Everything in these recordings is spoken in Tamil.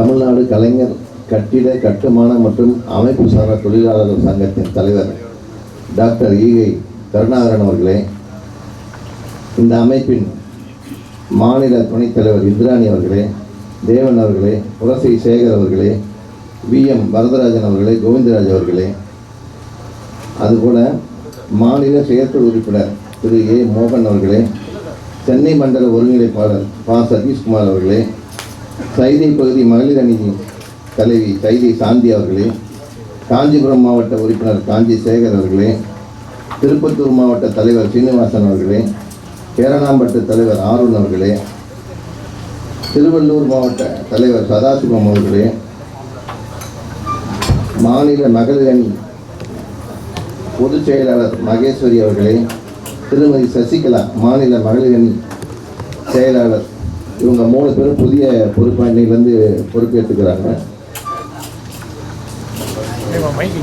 தமிழ்நாடு கலைஞர் கட்டிட கட்டுமான மற்றும் அமைப்பு சாரா தொழிலாளர்கள் சங்கத்தின் தலைவர் டாக்டர் ஈகை கருணாகரன் அவர்களே, இந்த அமைப்பின் மாநில துணைத் தலைவர் இந்திராணி அவர்களே, தேவன் அவர்களே, புரசை சேகர் அவர்களே, VM வரதராஜன் அவர்களே, கோவிந்தராஜ் அவர்களே, அதுபோல் மாநில செயற்குழு உறுப்பினர் திரு A மோகன் அவர்களே, சென்னை மண்டல ஒருங்கிணைப்பாளர் பா சதீஷ்குமார் அவர்களே, சைதை பகுதி மகளிர் அணி தலைவி சைதை சாந்தி அவர்களே, காஞ்சிபுரம் மாவட்ட உறுப்பினர் காஞ்சி சேகர் அவர்களே, திருப்பத்தூர் மாவட்ட தலைவர் சீனிவாசன் அவர்களே, கேரணாம்பட்டு தலைவர் ஆருண் அவர்களே, திருவள்ளூர் மாவட்ட தலைவர் சதாசிவம் அவர்களே, மாநில மகளிர் அணி பொதுச் செயலாளர் மகேஸ்வரி அவர்களே, திருமதி சசிகலா மாநில மகளிர் அணி செயலாளர், இவங்க 3 பேரும் புதிய பொறுப்பாண்டிலிருந்து பொறுப்பேற்றுக்கிறாங்க.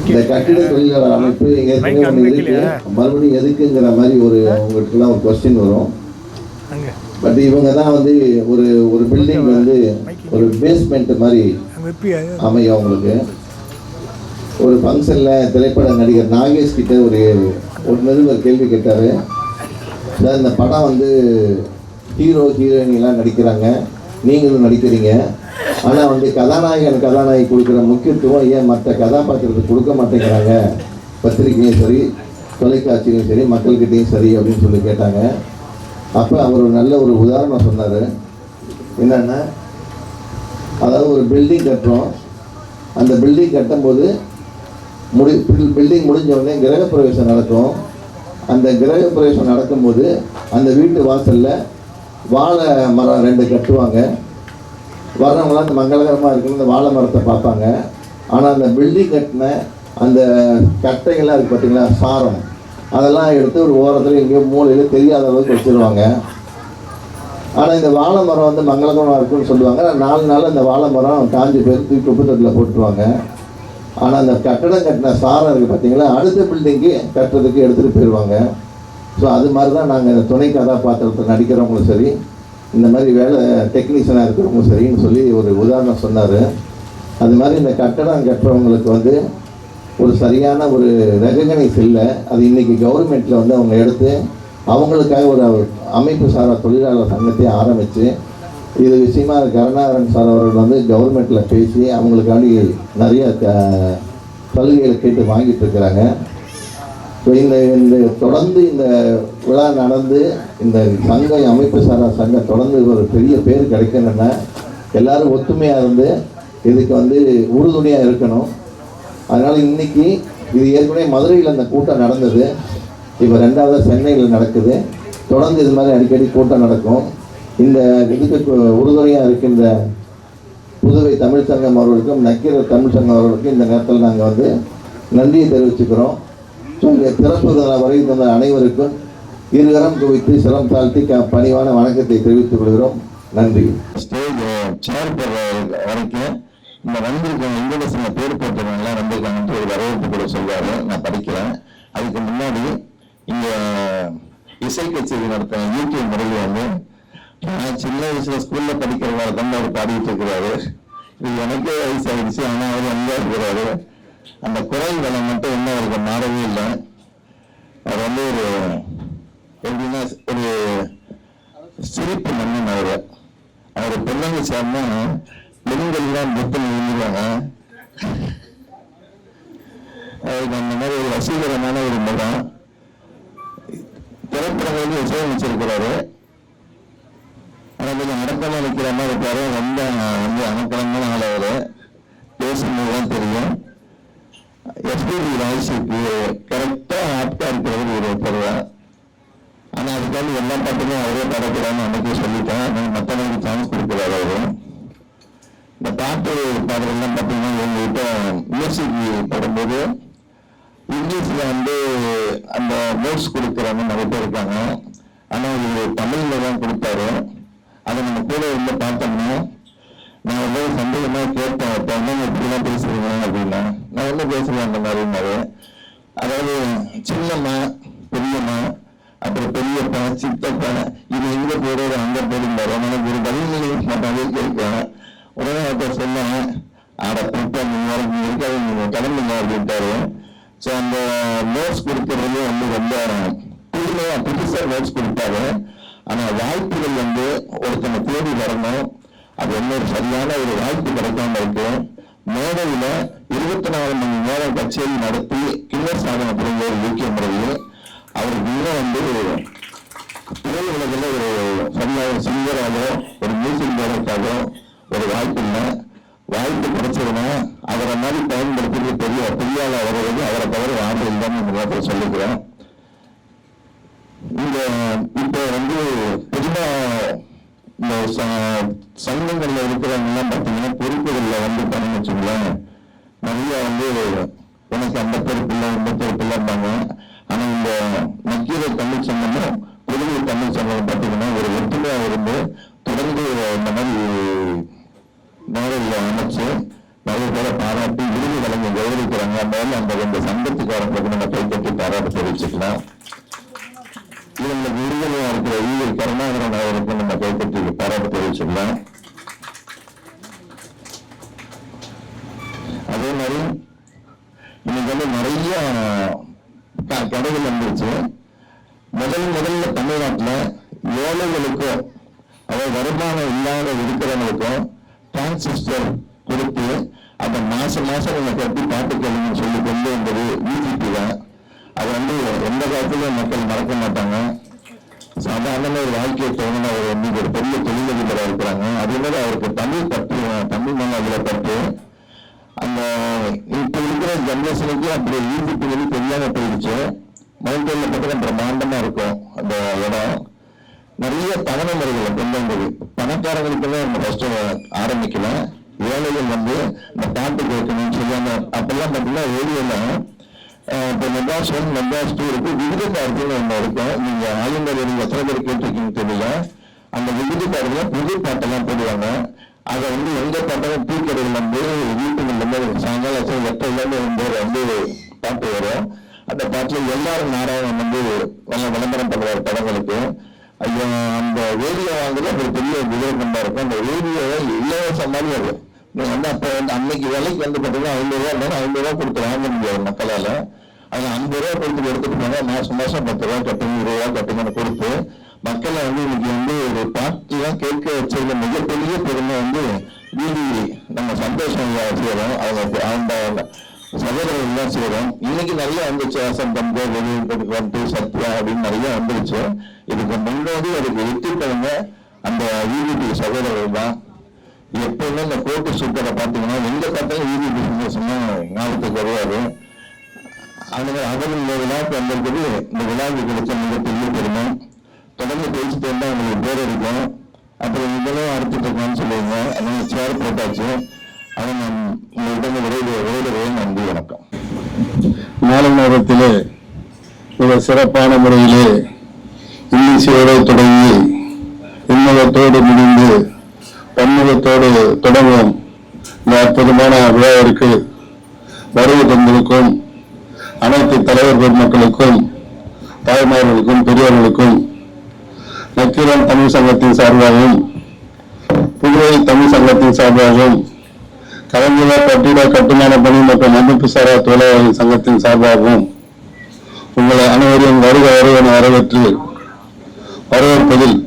இந்த கட்டிட தொழிலாளர் அமைப்பு மறுபடியும் எதுக்குங்கிற மாதிரி உங்களுக்குலாம் ஒரு கொஸ்டின் வரும். பட் இவங்க தான் ஒரு பில்டிங் ஒரு பேஸ்மெண்ட் மாதிரி அமையும். அவங்களுக்கு ஒரு ஃபங்க்ஷனில் திரைப்பட நடிகர் நாகேஷ் கிட்ட ஒரு நிருபர் கேள்வி கேட்டார். சார், இந்த படம் ஹீரோ ஹீரோயின்லாம் நடிக்கிறாங்க, நீங்களும் நடிக்கிறீங்க, ஆனால் கதாநாயகி கொடுக்குற முக்கியத்துவம் ஏன் மற்ற கதாபாத்திரத்துக்கு கொடுக்க மாட்டேங்கிறாங்க, பத்திரிகையும் சரி தொலைக்காட்சியும் சரி மக்கள்கிட்டையும் சரி அப்படின்னு சொல்லி கேட்டாங்க. அப்போ அவர் ஒரு நல்ல ஒரு உதாரணம் சொன்னார். என்னென்னா, அதாவது ஒரு பில்டிங் கட்டுறோம், அந்த பில்டிங் கட்டும்போது பில்டிங் முடிஞ்ச உடனே கிரகப்பிரவேசம் நடக்கும். அந்த கிரகப்பிரவேசம் நடக்கும்போது அந்த வீட்டு வாசலில் வாழை மரம் 2 கட்டுவாங்க. வர்றவங்களாம் அந்த மங்களகரமாக இருக்குன்னு அந்த வாழை மரத்தை பார்ப்பாங்க. ஆனால் அந்த பில்டிங் கட்டின அந்த கட்டைகள்லாம் இருக்குது பார்த்தீங்களா, சாரம், அதெல்லாம் எடுத்து ஒரு ஓரத்தில் எங்கேயோ மூலையில் தெரியாத அளவுக்கு வச்சுருவாங்க. ஆனால் இந்த வாழை மரம் மங்களகரமாக இருக்குன்னு சொல்லுவாங்க. 4 நாள் அந்த வாழை மரம் காஞ்சி பேர் தூக்கி குப்பத்தட்டில் போட்டுருவாங்க. ஆனால் அந்த கட்டடம் கட்டின சாரம் இருக்குது பார்த்தீங்களா, அடுத்த பில்டிங்கு கட்டுறதுக்கு எடுத்துகிட்டு போயிடுவாங்க. ஸோ அது மாதிரி தான் நாங்கள் இந்த துணை கதாபாத்திரத்தை நடிக்கிறவங்களும் சரி, இந்த மாதிரி வேலை டெக்னீஷியனாக இருக்கிறவங்களும் சரின்னு சொல்லி ஒரு உதாரணம் சொன்னார். அது மாதிரி இந்த கட்டடம் கட்டுறவங்களுக்கு ஒரு சரியான ஒரு ரெகக்னைஸ் இல்லை. அது இன்றைக்கி கவர்மெண்ட்டில் அவங்க எடுத்து அவங்களுக்காக ஒரு அமைப்பு சாரா தொழிலாளர் சங்கத்தை ஆரம்பித்து இது விஷயமாக கருணாகரன் சார் அவர்கள் கவர்மெண்ட்டில் பேசி அவங்களுக்காண்டி நிறைய சலுகைகளை கேட்டு வாங்கிட்டு இருக்கிறாங்க. ஸோ இந்த தொடர்ந்து இந்த விழா நடந்து இந்த சங்கம் அமைப்பு சாரா சங்கம் தொடர்ந்து ஒரு பெரிய பேர் கிடைக்கணுன்னா எல்லோரும் ஒத்துமையாக இருந்து இதுக்கு உறுதுணையாக இருக்கணும். அதனால் இன்றைக்கி இது ஏற்கனவே மதுரையில் அந்த கூட்டம் நடந்தது, இப்போ 2வது சென்னையில் நடக்குது. தொடர்ந்து இது மாதிரி அடிக்கடி கூட்டம் நடக்கும். இந்த இதுக்கு உறுதுணையாக இருக்கின்ற புதுவை தமிழ் சங்கம் அவர்களுக்கும் நக்கீரர் தமிழ் சங்கம் அவர்களுக்கும் இந்த நேரத்தில் நாங்கள் நன்றியை தெரிவிச்சுக்கிறோம். ஸோ இங்கே திறப்பு வரை தந்த அனைவருக்கும் இருகரம் குவித்து சிரம் தாழ்த்தி பணிவான வணக்கத்தை தெரிவித்துக் கொள்கிறோம். நன்றி. ஸ்டேஜ் சேர் போடுற வரைக்கும் இந்த வந்திருக்காங்க, இங்கிலீஷில் பேர் போட்டவங்கலாம் வந்திருக்காங்கன்ட்டு ஒரு வரவேற்பு கூட சொல்வார். நான் படிக்கிறேன். அதுக்கு முன்னாடி இங்கே இசை கச்சேரி நடத்த யூடியூப் முறையில் நான் சின்ன வயசுல ஸ்கூல்ல படிக்கிறவங்க தான் அவர் பாடிட்டு இருக்கிறாரு. இது எனக்கே வயசாகிடுச்சு, ஆனால் அவர் அங்கே இருக்கிறாரு. அந்த குரல் வளம் மட்டும் இன்னும் அவருக்கு மாறவே இல்லை. அவர் ஒரு எப்படின்னா ஒரு சிரிப்பு மன்னன். அவர் பெண்ணுங்க சேர்ந்தா பெண்கள் தான் புத்தம் எழுதுவாங்க. அவருக்கு அந்த மாதிரி ஒரு வசீகரமான ஒரு முகம். திரைப்படங்களுக்கு இசையமைச்சிருக்கிறாரு. ஆனால் கொஞ்சம் அடக்கமாக வைக்கிற மாதிரி இருப்பாரு. ரொம்ப அணக்கலமான ஆள். அவர் பேசும்போது தான் தெரியும். எஸ்பிபி வாய்ஸுக்கு கரெக்டாக ஆப்டாக இருக்கிறது ஒரு பொருள். ஆனால் அதுக்காக எல்லா பாட்டுமே அவரே பாடக்கூடாதுன்னு அன்றைக்கே சொல்லிட்டேன். ஆனால் மற்றவங்களுக்கு சான்ஸ் கொடுக்குறாரு அவர். இந்த பாட்டு பாடுறதுலாம் பார்த்தீங்கன்னா எங்ககிட்ட மியூசிக் பாடும்போது இங்கிலீஷில் அந்த நோட்ஸ் கொடுக்குறவங்க நிறைய பேர் இருக்காங்க. ஆனால் இது தமிழில் தான் கொடுத்தாரு. அதை நம்ம கூட பார்த்தோம்னா நான் சந்தேகமாக கேட்டேன், இப்போ இப்படிலாம் பேசுறீங்க அப்படின்னா. நான் என்ன பேசுகிறேன் அந்த மாதிரினாரு. அதாவது சின்னம்மா, பெரியம்மா, அப்புறம் பெரியப்பா, சித்தப்பா, இது எங்கே போடுறது அங்கே போடுறாரு. எனக்கு ஒரு பதில் மாட்டாவே கேட்கிறேன். உடனே அவர்கிட்ட சொன்னேன், ஆட கூப்பிட்டு நீங்க இருக்காது, நீங்க கிளம்புங்க அப்படின்ட்டாரு. ஸோ அந்த நோட்ஸ் கொடுக்கறது வந்து ரொம்ப புதுமையா புதுசாக நோட்ஸ் கொடுத்தாரு. ஆனால் வாய்ப்புகள் வந்து ஒருத்தனை தேடி வரணும். அது வந்து ஒரு சரியான ஒரு வாய்ப்பு கிடைக்காம இருக்கு. மேடையில 24 மணி நேரம் கச்சேரி நடத்தி கிண்ணர் சாதனை புரிஞ்ச ஒரு ஊக்கிய முறையில் அவருக்கு இன்னும் வந்து திரை உலகில் ஒரு சரியான சிங்கராக ஒரு மியூசிக் டைரக்டராக ஒரு வாய்ப்பு இல்லை. வாய்ப்பு கிடைச்சதுன்னா அவரை மாதிரி பயன்படுத்தி பெரியாள வருவது அவரை தவிர யாரும் இல்லைன்னு சொல்லிக்கிறேன். இந்த இப்போ வந்து பொதுவா இந்த சங்கங்கள்ல இருக்கிறவங்க எல்லாம் பார்த்தீங்கன்னா பொறுப்புகளில் வந்து பண்ணி வச்சுங்களேன், நிறைய வந்து உனக்கு அந்த பொறுப்பு இல்லை இந்த பொறுப்பு இல்லைப்பாங்க. ஆனா இந்த நக்கீர தமிழ் சங்கமும் புதுவை தமிழ் சங்கம் பார்த்தீங்கன்னா ஒரு ஒற்றுமையாக இருந்து தொடர்ந்து இந்த மாதிரி நேரில் அமைச்சு நிறைய பேரை பாராட்டி விருது வழங்கி கௌரவிக்கிறாங்க. அதனால அந்த ரெண்டு சங்கத்துக்காரங்களுக்கு நம்ம கைப்பற்றி பாராட்டு தெரிவிச்சுக்கலாம். இவங்களுக்கு விருதுலையா இருக்கிற ஈவில் கருணாகரன் அவருக்கு நம்ம கைப்பற்றி பாராட்டு தெரிவிச்சுக்கலாம். அதே மாதிரி இன்னைக்கு வந்து நிறைய கடைகள் வந்துருச்சு. முதல்ல தமிழ்நாட்டில் ஏழைகளுக்கும் அதாவது வருமானம் இல்லாத இருக்கிறவங்களுக்கும் டிரான்சிஸ்டர் கொடுத்து அதை மாசம் நீங்க கட்டி பாட்டு கேளுங்கன்னு சொல்லி கொண்டு வந்தது பிஜேபி தான். அது வந்து எந்த காலத்திலும் மக்கள் மறக்க மாட்டாங்க. சாதாரண ஒரு வாழ்க்கையை தோணுன அவர் வந்து ஒரு பெரிய தொழிலதிபராக இருக்கிறாங்க. அதே மாதிரி அவருக்கு தமிழ் மண் அதில் பட்டு அந்த இப்ப இருக்கிற ஜெனரேஷனுக்கு அப்படி பிஜேபி வந்து தெரியாம போயிடுச்சு. மவுண்டன்ல பார்த்தா பிரம்மாண்டமா இருக்கும் அந்த இடம். நிறைய தவணை முறைகளை கொண்டு வந்தது. பணக்காரங்களுக்குலாம் நம்ம ஃபர்ஸ்ட் ஆரம்பிக்கல, ஏழைகள் வந்து இந்த பாட்டு கேட்கணும்னு சொல்லி அந்த அப்பெல்லாம் பார்த்தீங்கன்னா ரேடியோல இப்போ மெட்ராஸ் 1 மெட்ராஸ் 2 இருக்கு, விருது கார்டுன்னு ஒன்று இருக்கும். நீங்க ஆளுநர் நீங்க எத்தனை பேர் கேட்டிருக்கீங்க தெரியல. அந்த விருது கார்டுல புது பாட்டெல்லாம் போடுவாங்க. அதை வந்து எந்த பாட்டும் பூக்கடைகள் வந்து வீட்டுகள் வந்து சாயங்காலம் 8 வந்து பாட்டு வரும். அந்த பாட்டுல எல்லாரும் நாராயணன் வந்து விளம்பரம் பண்ணுவார் படங்களுக்கு. ஐயோ அந்த ரேடியோ வாங்குறது ஒரு பெரிய விவேகமா இருக்கும். அந்த ரேடியோவை இலவச மாதிரி அது நீங்க வந்து அப்போ வந்து அன்னைக்கு விலைக்கு வந்து பார்த்தீங்கன்னா 500 ரூபா இருந்தாலும் 500 ரூபா கொடுத்து வாங்க முடியாது மக்களால. அது 50 ரூபா கொடுத்து எடுத்துட்டு போனா மாசம் 10 ரூபா கட்டுங்க 20 ரூபா கட்டுங்கன்னு கொடுத்து மக்களை வந்து இன்னைக்கு வந்து ஒரு பாட்டுலாம் கேட்க வச்சதுல மிகப்பெரிய பெருமை வந்து வீதி நம்ம சந்தோஷம் செய்யறோம். அவங்க சகோதரர்கள் தான் செய்யறோம். இன்னைக்கு நிறைய வந்துச்சு. வசந்தம் வந்து சத்யா அப்படின்னு நிறைய வந்துருச்சு. இதுக்கு முன்னாடி அதுக்கு எடுத்துட்டவங்க அந்த யூடிபி சகோதரர்கள் தான். எப்பவுமே இந்த கோட்டு சூப்பரை பார்த்தீங்கன்னா எங்க பார்த்தாலும் யூடிபி ஞாபகத்துக்கு வருவாரு. அவர்கள் இந்த விழாக்கு வந்திருக்கிறது இந்த விழாவுக்கு கிடைச்ச மிகப்பெரிய பெருமை. தொடர்ந்து பேசிட்டு இருந்தா அவங்களுக்கு பேர் இருக்கும். அப்புறம் இதெல்லாம் அறுத்துட்டு இருக்கான்னு சொல்லுவாங்க. அதனால சேர் போட்டாச்சு. அவங்க உங்கள்கிட்ட விரைவில் நன்றி, வணக்கம். மாலை நேரத்திலே மிக சிறப்பான முறையிலே இன்னிசையோடு தொடங்கி இன்னகத்தோடு முடிந்து பன்முகத்தோடு தொடங்கும் இந்த அற்புதமான விழாவிற்கு வருகை தந்திருக்கும் அனைத்து தலைவர் பெருமக்களுக்கும் தாய்மார்களுக்கும் பெரியவர்களுக்கும் நக்கீரன் தமிழ் சங்கத்தின் சார்பாகவும் புதுவை தமிழ் சங்கத்தின் சார்பாகவும் கலைஞர் கட்டிட கட்டுமான பணி மற்றும் அமைப்பு சாரா தொழிலாளர்கள் சங்கத்தின் சார்பாகவும் உங்களை அனைவரையும் வருக வரவேற்று வரவேற்பதில்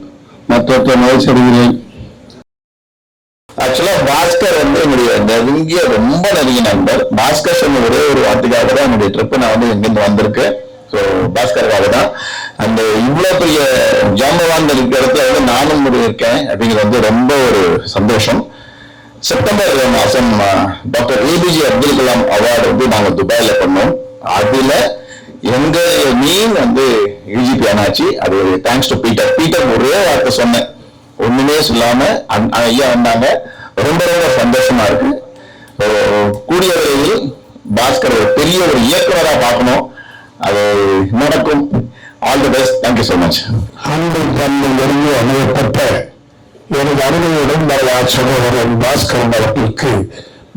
மற்ற மகிழ்ச்சி அடைகிறேன். ஆக்சுவலா பாஸ்கர் வந்து என்னுடைய நெருங்கிய ரொம்ப நெருங்கிய நண்பர். பாஸ்கர் சொன்ன ஒரே ஒரு வார்த்தைக்காக தான் என்னுடைய ட்ரிப்பு நான் வந்து எங்கிருந்து வந்திருக்கேன். ஸோ பாஸ்கருக்காக தான் அந்த இவ்வளவு பெரிய ஜாம்பவான் இருக்கிற இடத்துல வந்து நானும் இருக்கேன் அப்படிங்கிறது வந்து ரொம்ப ஒரு சந்தோஷம். செப்டம்பர் மாசம் doctor APJ Abdul Kalam award வந்து நாங்கள் துபாயில பண்ணோம். அதுல எங்க மீன் வந்து யூஜிபி ஆனாச்சு. அது ஒரு தேங்க்ஸ் டு பீட்டர் ஒரே வார்த்தை சொன்னேன், ஒண்ணுமே சொல்லாம ஐயா வந்தாங்க. ரொம்ப சந்தோஷமா இருக்கு. கூடிய விரைவில் பாஸ்கர் ஒரு பெரிய ஒரு இயக்குனரா பார்க்கணும். அது நடக்கும். All the best. Thank you so much. அன்பு தன்மை நெருங்கி அமையப்பட்ட எனது அருமையுடன் வரலாறு சகோதரன் பாஸ்கரன் அவர்களுக்கு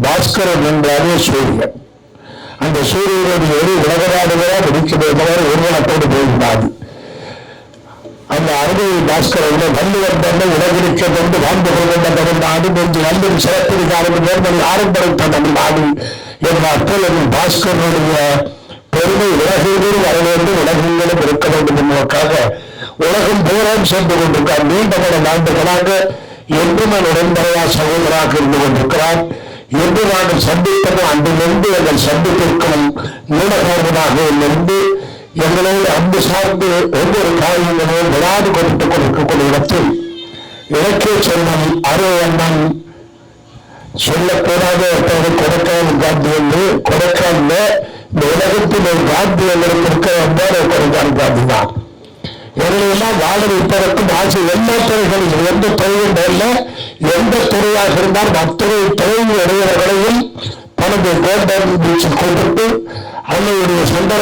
பாஸ்கரன் என்றாலே சூரியன். அந்த சூரியனுடைய ஒரு உலகநாடுகளா முடிக்கும் போது ஒருவனத்தோடு போயிருந்தாது. அந்த அறுபது பாஸ்கரங்களை வந்து வந்த உலகிற்கு கொண்டு வாழ்ந்து கொண்ட தமிழ்நாடு கொஞ்சம் நல்ல சிறப்பிற்கான நேர்மறை ஆரம்படைத்த தமிழ்நாடு என்ற அற்புதம் பாஸ்கரனுடைய பெருமை உலகெங்கிலும் வர வேண்டும், உலகெங்கிலும் இருக்க வேண்டும் என்பதற்காக உலகம் பூரம் சென்று கொண்டிருக்கிறார். நீண்ட பல ஆண்டுகளாக என்றும் உடன்படையா சகோதராக இருந்து கொண்டிருக்கிறார். என்று நாங்கள் சந்தித்ததும் அன்றிலிருந்து எங்கள் சந்தித்திருக்கும் நீடகாரமாக இருந்து எங்களோடு அன்பு சார்ந்து ஒவ்வொரு காரியங்களையும் விளையாடு கொடுத்துக் கொண்டிருக்கக்கூடிய இடத்தில் இலக்கிய செல்வம் அருவண்ணன் சொல்லக்கூடாத கொடைக்கானல் காந்தி என்று கொடைக்கானல இந்த உலகத்தில் ஒரு காந்தி எங்களுக்கு இருக்க வந்தால் கொடைக்கானல் காந்தி தான். எங்களெல்லாம் வாழ வைப்பதற்கும் ஆசை எல்லா துறைகளிலும் எந்த துறையும் அல்ல, எந்த துறையாக இருந்தாலும் அத்தனை துறையில் இடையவர்களையும் தனது கோட்டை பீச்சில் கூப்பிட்டு அவங்களுடைய சுந்தர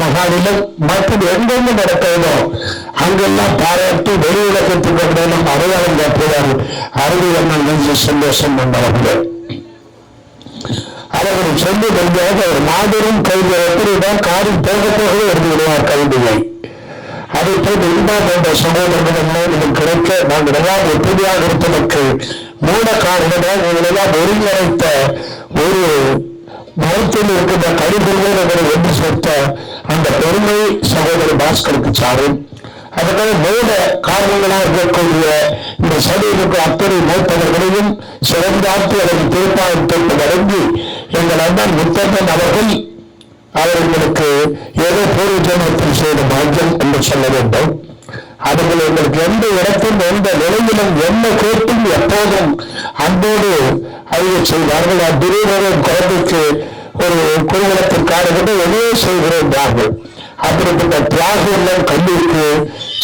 மகானிலும் மற்றும் எங்கெங்கு நடக்கிறதோ அங்கெல்லாம் பாராட்டி வெளியுலகத்துக்கு நம்ம அடையாளம் காட்டுவார். அறிவியல் சந்தோஷம் கொண்டவர்கள் அவர்களை சொல்லி கொண்டாக ஒரு மாபெரும் கல்வி எப்படிதான் காரில் போக போகவே இருந்து விடுவார் கல்வியை. அதை போய் இன்பா போன்ற சகோதரர்கள் நமக்கு கிடைக்க நாங்கள் எல்லாம் எப்படியாக இருப்பதற்கு மூல காரணமாக இவங்களெல்லாம் ஒருங்கிணைத்த ஒரு மரத்தில் இருக்கின்ற கடிதங்களை ஒன்று சேர்த்த அந்த பெருமை சகோதரர் பாஸ்கருக்கு சாரும். அதற்காக மூல காரணங்களாக இருக்கக்கூடிய இந்த சபைகளுக்கு அத்தனை மூத்தவர்களையும் சிறந்தாற்றி அதற்கு தீர்ப்பாயத்திற்கு வழங்கி எங்கள் அண்ணன் முத்தண்ணன் அவர்கள் அவர்களுக்கு ஏதோ பூர்வ ஜென்மத்தில் செய்த பாக்கியம் என்று சொல்ல வேண்டும். அவர்கள் எங்களுக்கு எந்த இடத்தில் எந்த நிலையிலும் என்ன கேட்டும் எப்போதும் அன்போடு அறிய செய்வார்கள். அத்திருவரும் குழந்தைக்கு ஒரு குருகுலத்திற்காக வெளியே செய்கிறார்கள். அப்படிப்பட்ட தியாகம் கல்விக்கு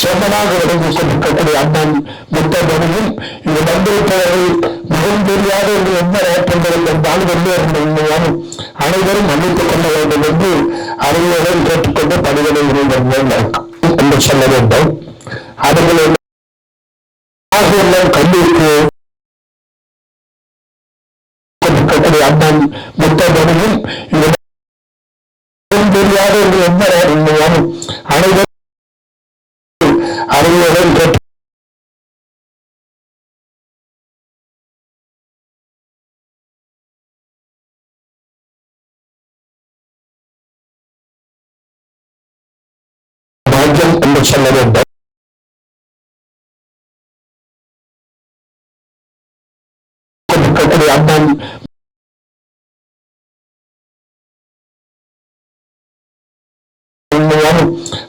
சொந்தமாக விளங்கி கொண்டிருக்கக்கூடிய அண்ணன் முத்தமணியும் இங்கு வந்திருப்பவர்கள் மிகவும் தெரியாத என்ன ஏற்படுகிறது என்றால் வெளியேறும் அனைவரும் மன்னித்துக் கொள்ள வேண்டும் என்று அறிவுடன் கேட்டுக்கொண்டு பணிகளை என்று சொல்ல வேண்டும். அவர்கள் கல்விக்கு கொண்டிருக்கக்கூடிய அண்ணன் முத்தமணியும் தெரியாத என்ன அனைவரும் அறிவுடன் கேட்டு பாக்கியம் என்று சொல்ல வேண்டும். அண்ணன்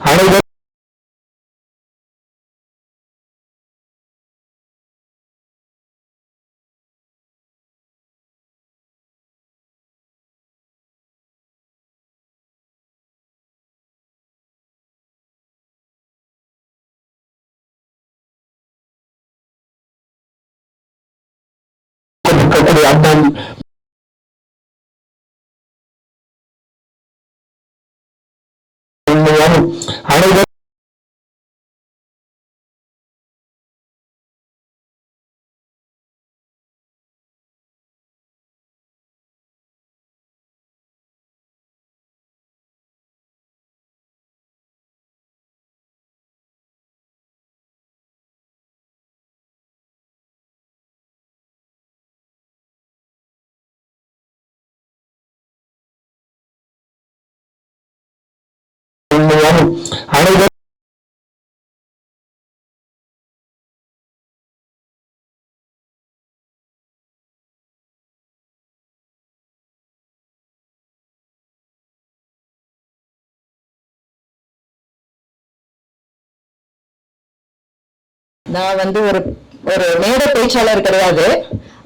அனைவரும் அண்ணன் அனைவரும் அனைவரும் நான் ஒரு மேடை பேச்சாளர் கிடையாது,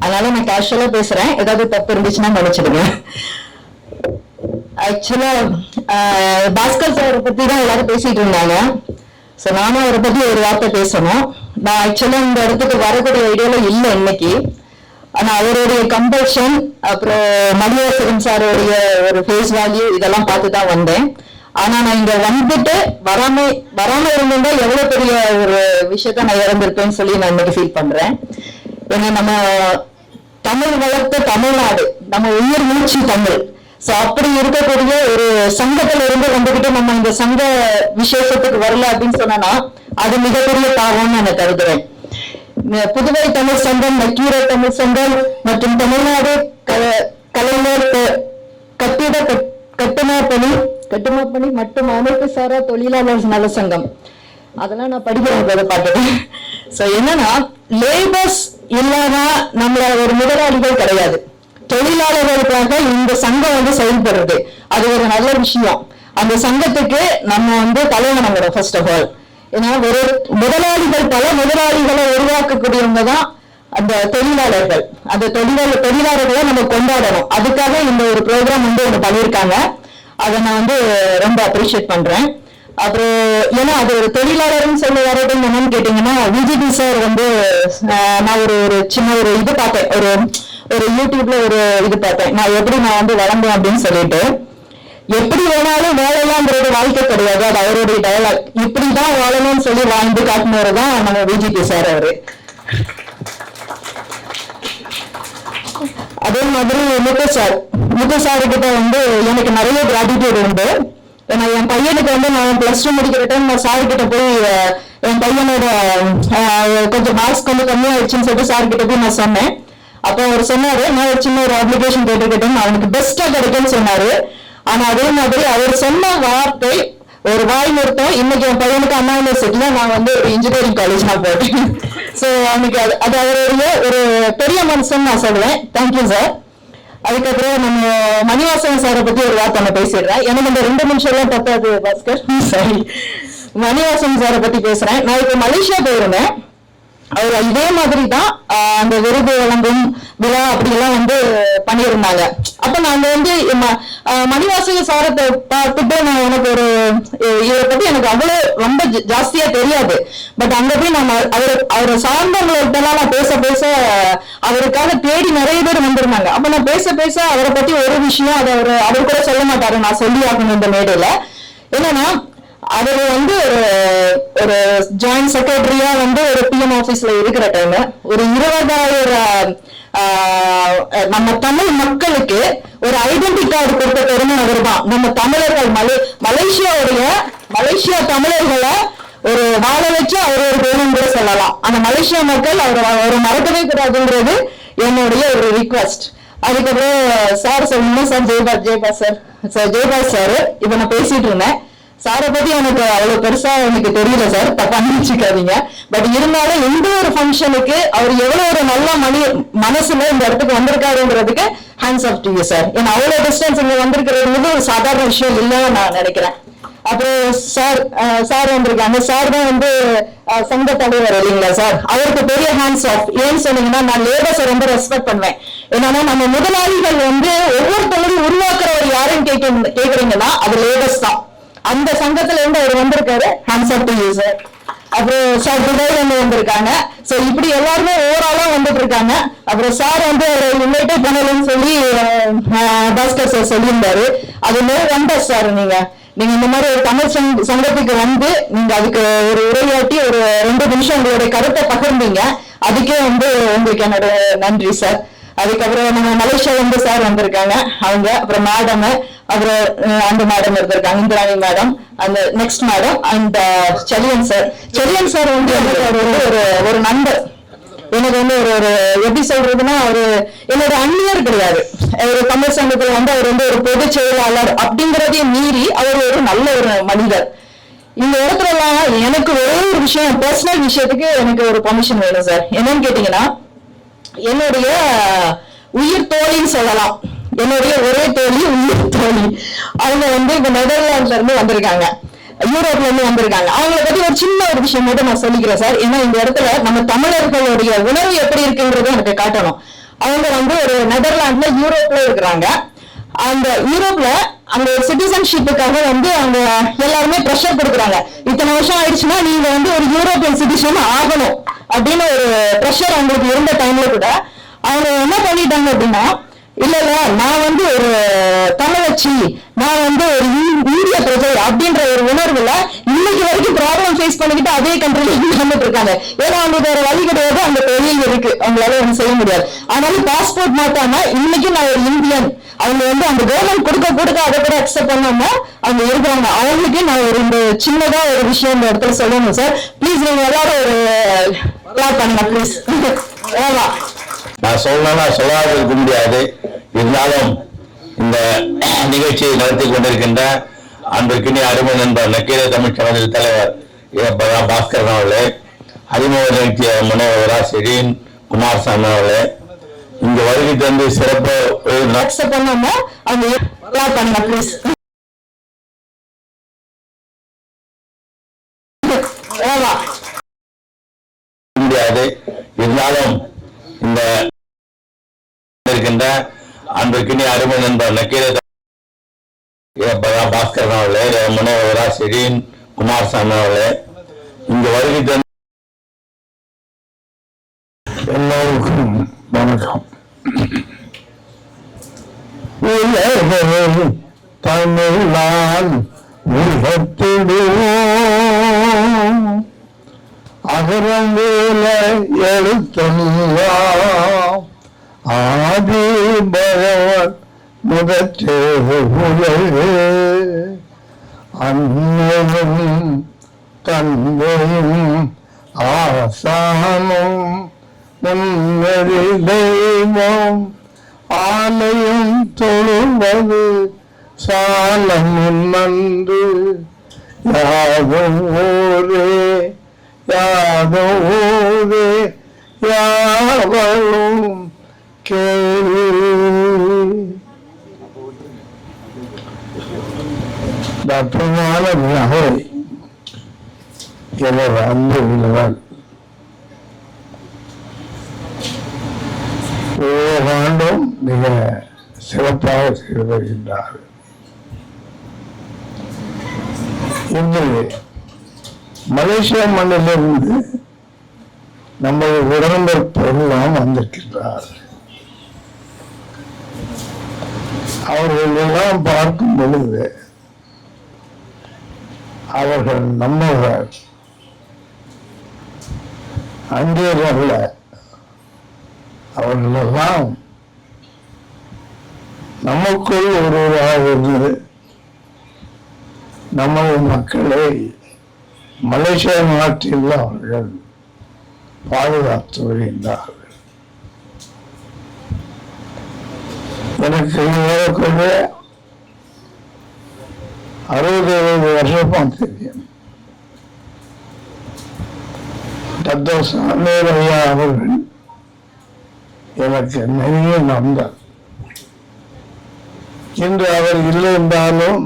அதனால நான் கேஷுவலா பேசுறேன். ஏதாவது தப்பு இருந்துச்சுன்னா மன்னிச்சிடுங்க. ஆக்சுவலா பாஸ்கர் சார் பத்தி தான் எல்லாரும் பேசிட்டு இருந்தாங்க. சோ நானும் அவரை பத்தி ஒரு வார்த்தை பேசணும். நான் ஆக்சுவலா இந்த இடத்துக்கு வரக்கூடிய ஐடியால இல்லை இன்னைக்கு. ஆனா அவருடைய கம்பல்ஷன், அப்புறம் மணிவாசகன் சாருடைய ஒரு ஃபேஸ் வேல்யூ இதெல்லாம் பார்த்துதான் வந்தேன். ஆனா நான் இங்க வந்துட்டு வராம இருந்திருந்தா எவ்வளவு பெரிய ஒரு விஷயத்த நான் இறந்திருப்பேன்னு சொல்லி நான் இன்னைக்கு ஃபீல் பண்றேன். ஏன்னா நம்ம தமிழ் வளர்த்த தமிழ்நாடு, நம்ம உயிர் மூச்சு தமிழ். சோ அப்படி இருக்கக்கூடிய ஒரு சங்கத்துல இருந்து வந்துகிட்டு நம்ம இந்த சங்க விசேஷத்துக்கு வரல அப்படின்னு சொன்னா அது மிகப்பெரிய பாவம்னு நான் கருதுறேன். புதுவை தமிழ் சங்கம், நக்கீர தமிழ் சங்கம் மற்றும் தமிழ்நாடு கலைஞர் கட்டுமான பணி மற்றும் அமைப்பு சாரா தொழிலாளர் நல சங்கம், அதெல்லாம் நான் படிக்கிறேன் பார்த்துட்டேன். சோ என்னன்னா, லேபர்ஸ் இல்லாம நம்மள ஒரு முதலாளிகள் கிடையாது. தொழிலாளர்களுக்காக இந்த சங்கம் வந்து செயல்படுறது, அது ஒரு நல்ல விஷயம். அந்த சங்கத்துக்கு நம்ம தலைவணங்கிறோம் ஃபர்ஸ்ட் ஆஃப் ஆல். ஏன்னா ஒரு முதலாளிகள், பல முதலாளிகளை உருவாக்கக்கூடியவங்க தான் அந்த தொழிலாளர்கள். அந்த தொழிலாளர்களை நம்ம கொண்டாடணும். அதுக்காக இந்த ஒரு ப்ரோக்ராம் ஒன்று பண்ணியிருக்காங்க. அதை நான் ரொம்ப அப்ரிஷியேட் பண்றேன். அப்புறம் ஏன்னா அது ஒரு தொழிலாளர்னு சொல்லி வரது என்னன்னு கேட்டீங்கன்னா, விஜிபி சார் நான் ஒரு சின்ன ஒரு இது பார்த்தேன், ஒரு யூடியூப்ல ஒரு இது பார்த்தேன், நான் எப்படி வளர்ந்தேன் அப்படின்னு சொல்லிட்டு. எப்படி வேணாலும் வாழலாம்ன்றது வாழ்க்கை கிடையாது, அது அவருடைய டயலாக். இப்படிதான் வாழணும்னு சொல்லி வாழ்ந்து காட்டினவருதான் நம்ம விஜிபி சார் அவரு. அதே மாதிரி முத்து சார் கிட்ட எனக்கு நிறைய கிராட்டிடியூட் உண்டு. ஏன்னா என் பையனுக்கு நான் +2 முடிக்கிற டைம் நான் சார் கிட்ட போய் என் பையனோட கொஞ்சம் மார்க்ஸ் கொஞ்சம் கம்மியாயிடுச்சுன்னு சொல்லிட்டு சார் கிட்ட போய் நான் சொன்னேன். அப்போ அவர் சொன்னாரு, நான் ஒரு சின்ன ஒரு அப்ளிகேஷன் கேட்டுக்கிட்டேன், அவனுக்கு பெஸ்டா கிடைக்கும்னு சொன்னாரு. ஆனா அதே மாதிரி அவர் சொன்ன வார்த்தை ஒரு வாய் நிறுத்தம். இன்னைக்கு என் பையனுக்கு அண்ணா யூனிவர்சிட்டியில நான் ஒரு இன்ஜினியரிங் காலேஜ் நான் போட்டேன். சோ அவனுக்கு அது அவருடைய ஒரு பெரிய மனுஷன் நான் சொல்லுவேன். Thank you sir. அதுக்கப்புறம் நம்ம மணிவாசன் சாரை பத்தி ஒரு வார்த்தை நான் பேசிடுறேன். எனக்கு இந்த 2 நிமிஷம் எல்லாம் பத்தாது பாஸ்கர், சரி. மணிவாசன் சாரை பத்தி பேசுறேன். நான் இப்ப மலேசியா போயிருந்தேன். அவர் இதே மாதிரி தான் அந்த விருது வழங்கும் விழா அப்படி எல்லாம் பண்ணியிருந்தாங்க. அப்ப நாங்க மணிவாசக சாரத்தை பார்த்துட்டு நான் இதை பத்தி எனக்கு அவ்வளவு ரொம்ப ஜாஸ்தியா தெரியாது. பட் அங்க போய் நம்ம அவரை சார்ந்தவங்கள்ட்ட நான் பேச அவருக்காக தேடி நிறைய பேர் வந்திருந்தாங்க. அப்ப நான் பேச அவரை பத்தி ஒரு விஷயம் அதை அவர் கூட சொல்ல மாட்டாரு, நான் சொல்லி ஆகணும் இந்த மேடையில. என்னன்னா, அவர் ஒரு ஜாயிண்ட் செக்ரட்டரியா ஒரு பிஎம் ஆபீஸ்ல இருக்கிற டைம் ஒரு 20,000 நம்ம தமிழ் மக்களுக்கு ஒரு ஐடென்டி கார்டு கொடுத்த பெருமை அவர் தான். நம்ம தமிழர்கள் மலேசியா தமிழர்களை ஒரு வாழ வச்சு அவர் ஒரு வேணும் கூட சொல்லலாம். அந்த மலேசியா மக்கள் அவர் மறக்கவே கூடாதுங்கிறது என்னுடைய ஒரு ரிக்வெஸ்ட். அதுக்கப்புறம் சார் சொல்லணும், சார் ஜெயபாஸ் சார் இப்ப நான் பேசிட்டு இருந்தேன். சாரை பத்தி எனக்கு அவ்வளவு பெருசா எனக்கு தெரியல சார், தப்பா நினைச்சுக்காதீங்க. பட் இருந்தாலும் இந்த ஒரு ஃபங்க்ஷனுக்கு அவர் எவ்வளவு ஒரு நல்ல மனசுல இந்த இடத்துக்கு வந்திருக்காருங்கிறதுக்கு hands off to you sir. ஏன்னா அவ்வளவு டிஸ்டன்ஸ் இங்க வந்திருக்கிறது ஒரு சாதாரண விஷயம் இல்லைன்னு நான் நினைக்கிறேன். அப்புறம் சார் வந்திருக்காங்க. சார் தான் சங்க தலைவர் இல்லைங்களா சார், அவருக்கு பெரிய ஹேண்ட்ஸ் ஆஃப். ஏன்னு சொன்னீங்கன்னா, நான் லேபர்ஸை ரொம்ப ரெஸ்பெக்ட் பண்ணுவேன். என்னன்னா, நம்ம முதலாளிகள் ஒவ்வொருத்தவங்களும் உருவாக்குறவர் யாருன்னு கேக்குறீங்கன்னா அது லேபர்ஸ் தான். அந்த சங்கத்துல அவர் வந்திருக்காரு, hats off to you sir. அப்புறம் சார் துபாயில வந்திருக்காங்க. சோ இப்படி எல்லாருமே ஓவராலா வந்துட்டு இருக்காங்க. அப்புறம் சார் அவரை இன்வைட்டே பண்ணலன்னு சொல்லி பாஸ்கர் சார் சொல்லியிருந்தாரு. அது வந்த சார், நீங்க இந்த மாதிரி ஒரு தமிழ் சங்கத்துக்கு நீங்க அதுக்கு ஒரு உரையாட்டி ஒரு 2 நிமிஷம் உங்களுடைய கருத்தை பகிர்ந்தீங்க. அதுக்கே உங்களுக்கு என்னோட நன்றி சார். அதுக்கப்புறம் நம்ம மலேசியா சார் வந்திருக்காங்க அவங்க. அப்புறம் மேடம், அப்புறம் அந்த மேடம் இருந்திருக்காங்க, இந்திராணி மேடம், அந்த next madam and Chezhiyan sir. ஒரு நண்பர். எனக்கு ஒரு எப்படி சொல்றதுன்னா, என்னோட அந்நியர் கிடையாது. ஒரு தமிழ் சங்கத்துல அவர் ஒரு பொதுச் செயலாளர் அப்படிங்கறதையும் மீறி அவர் ஒரு நல்ல ஒரு மனிதர். இந்த இடத்துல எல்லாம் எனக்கு ஒரே ஒரு விஷயம், பர்சனல் விஷயத்துக்கு எனக்கு ஒரு பர்மிஷன் வேணும் சார். என்னன்னு கேட்டீங்கன்னா, என்னுடைய உயிர் தோழின்னு சொல்லலாம், என்னுடைய ஒரே தோழி, உயிர் தோழி. அவங்க இப்ப நெதர்லாண்ட்ல இருந்து வந்திருக்காங்க, யூரோப்ல இருந்து வந்திருக்காங்க. அவங்களை பத்தி ஒரு சின்ன ஒரு விஷயம் மட்டும் நான் சொல்லிக்கிறேன் சார். ஏன்னா இந்த இடத்துல நம்ம தமிழர்களுடைய உணர்வு எப்படி இருக்குன்றது எனக்கு காட்டணும். அவங்க ஒரு நெதர்லாண்ட்ல யூரோப்ல இருக்கிறாங்க. அந்த யூரோப்ல அந்த சிட்டிசன்ஷிப்புக்காக அவங்க எல்லாருமே ப்ரெஷர் கொடுக்குறாங்க. இத்தனை வருஷம் ஆயிடுச்சுன்னா நீங்க ஒரு யூரோப்பியன் சிட்டிசன் ஆகணும் அப்படின்னு ஒரு ப்ரெஷர் அவங்களுக்கு இருந்த டைம்ல கூட அவங்க என்ன பண்ணிட்டாங்க அப்படின்னா, இல்ல நான் ஒரு தமிழச்சி, நான் வந்து ஒரு இந்திய பிரஜை அப்படின்ற ஒரு உணர்வுல இன்னைக்கு வரைக்கும் ப்ராப்ளம் ஃபேஸ் பண்ணிக்கிட்டு அதே கண்ட்ரில இருந்துட்டு இருக்காங்க. ஏன்னா அவங்களுக்கு வேற வழி கிடையாது, அந்த தொழில் இருக்கு, அவங்களால ஒன்றும் செய்ய முடியாது. ஆனாலும் பாஸ்போர்ட் மாட்டாம இன்னைக்கு நான் ஒரு இந்தியன், அவங்க வந்து அந்த கவர்மெண்ட் கொடுக்க அதை கூட அக்செப்ட் பண்ணாம அவங்க இருக்கிறாங்க. அவங்களுக்கு நான் ஒரு இந்த சின்னதா ஒரு விஷயம் இந்த இடத்துல சொல்லணும் சார். ப்ளீஸ் நீங்க எல்லாரும் ஒரு பண்ணுங்க ப்ளீஸ். நான் சொல்லாத இருக்க முடியாது. இருந்தாலும் இந்த நிகழ்ச்சியை நடத்தி கொண்டிருக்கின்ற அன்பிற்கினி அருமை நண்பர் நக்கீர தமிழ் சங்கத்தின் தலைவர் பாஸ்கரன் அவர்களே, அறிமுக நிகழ்ச்சிய முனைவரா செரீன் குமாரசாமி அவர்களே, இங்க வருகை தந்து சிறப்பு பண்ணுங்க ப்ளீஸ். முடியாது. இருந்தாலும் இந்த இருக்கின்ற அன்பிற்கினி அருமை நண்பர் நக்கீர பாஸ்கரன் அவர்களே, முனைவரா செரீன் குமாரசாமி அவர்களே, இங்க வருகை தந்து எல்லோருக்கும் வணக்கம். தமிழால் உலகத்திடுவோம் அகரம் வேல எழுத்தெல்லாம் ஆதி பகவன் முதற்றே உலகே அன்னையும் தந்தையும் ஆசானும் முன்னறி தெய்வம் ஆலயம் தொழுவது சாலம் நன்று யாதும் ஊரே யாதும் ஊரே யாவளும் கேள்வி. அற்புதமான நகை எனது அன்பு உள்ளவன் ஒவ்வொரு ஆண்டும் மிக சிறப்பாக செய்து வருகின்றார். இன்று மலேசியா மண்ணிலிருந்து நமது உடன்பிறப்பெல்லாம் வந்திருக்கின்றார். அவர்கள் எல்லாம் பார்க்கும் பொழுது அவர்கள் நம்மவர் அங்கேயல்ல, அவர்களெல்லாம் நமக்குள் ஒருவராக இருந்து நமது மக்களை மலேசியா நாட்டில் அவர்கள் பாதுகாத்து வருகின்றார்கள். எனக்கு ஏறக்குறைய 60-70 வருஷமா தெரியும். டாக்டர் சாமீர் ஐயா அவர்கள் எனக்கு நிறைய நண்பர். இன்று அவர் இல்லை என்றாலும்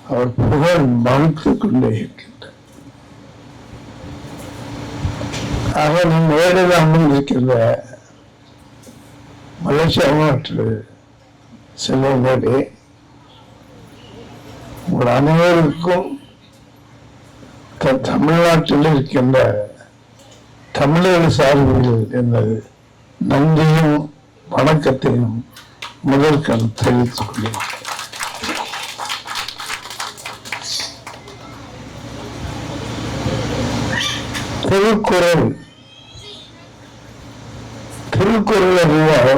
அவர் புகழ் மறுத்துக் கொண்டே இருக்கின்றார். ஆக நம் வேலையில் அமர்ந்திருக்கின்ற மலேசியா நாட்டு செல்வங்களே, உங்கள் அனைவருக்கும் தமிழ்நாட்டில் இருக்கின்ற தமிழக சார்பில் என்பது நன்றியும் வணக்கத்தையும் முதற்கண் தெரிவித்துக் கொள்கிறேன். திருக்குறள்